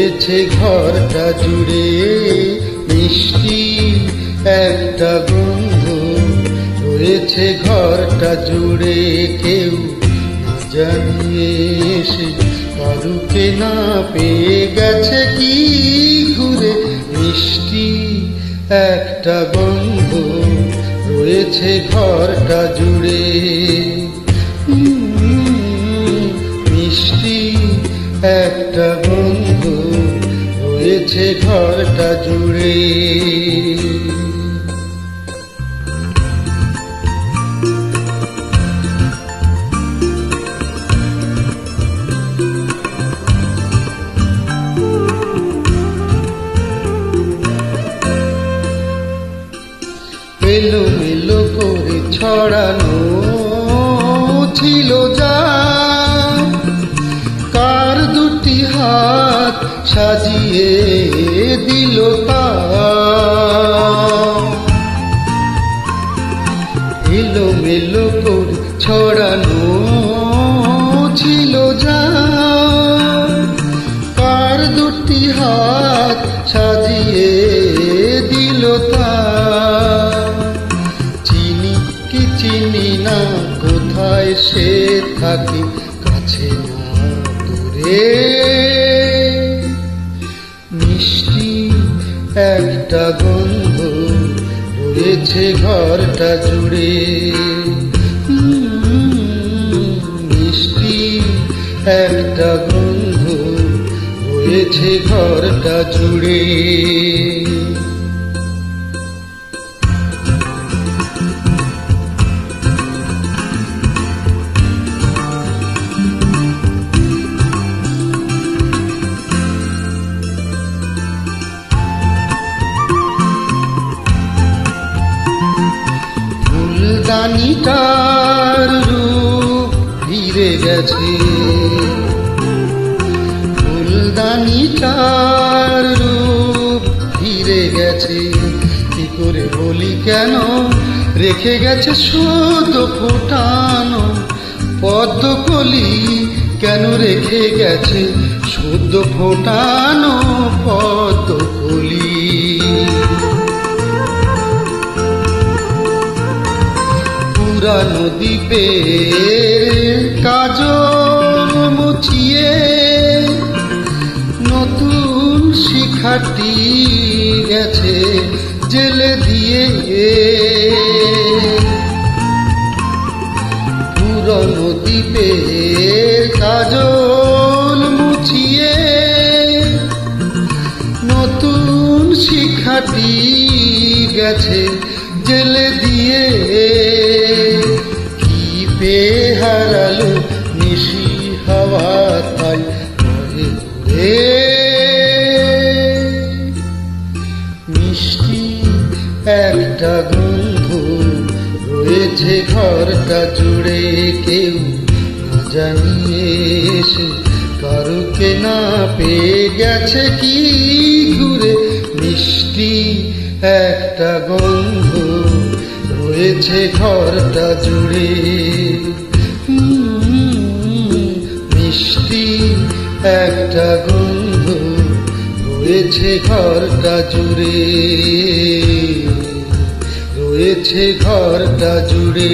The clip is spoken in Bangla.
রয়েছে ঘরটা জুড়ে মিষ্টি একটা গন্ধ, রয়েছে ঘরটা জুড়ে কেউ না জানিয়ে এসে কারুকে না পেয়ে গেছে কি ঘুরে মিষ্টি একটা গন্ধ, রয়েছে ঘরটা জুড়ে মিষ্টি একটা গন্ধ, রয়েছে ঘরটা জুড়ে। এলো মেলো করে ছড়ানো ছিল যা, কার দুটি হাত সাজিয়ে দিল তা। এলো মেলো করে ছড়ানো ছিল যা, কার দুটি হাত সাজিয়ে দিল তা। চিনি কি চিনি না কোথায় সে থাকে, কাছে না দূরে মিষ্টি একটা গন্ধ, রয়েছে ঘরটা জুড়ে মিষ্টি একটা গন্ধ, রয়েছে ঘরটা জুড়ে। ফুলদানিটার রূপ ফিরে গেছে, ফুলদানিটার রূপ ফিরে গেছে। কি করে বলি কেন রেখে গেছে শুদ্ধ ফোটানো পদ্মকলি, কেন রেখে গেছে শুদ্ধ ফোটানো পদ্মকলি। পুরানো দ্বীপের কাজল মুছিয়ে নতুন শিখাটি গেছে জেলে দিয়ে। পুরানো দ্বীপের কাজল মুছিয়ে নতুন শিখাটি গেছে জেলে দিয়ে। কি পেয়ে হারালো নিশি হাওয়া তাই ঘরে ঘুরে মিষ্টি একটা গন্ধ, রয়েছে ঘরটা জুড়ে কেউ না জানিয়ে এসে কারুকে না পেয়ে গেছে কি ঘুরে মিষ্টি একটা গন্ধ, রয়েছে ঘরটা জুড়ে মিষ্টি একটা গন্ধ, রয়েছে ঘরটা জুড়ে, রয়েছে ঘরটা জুড়ে।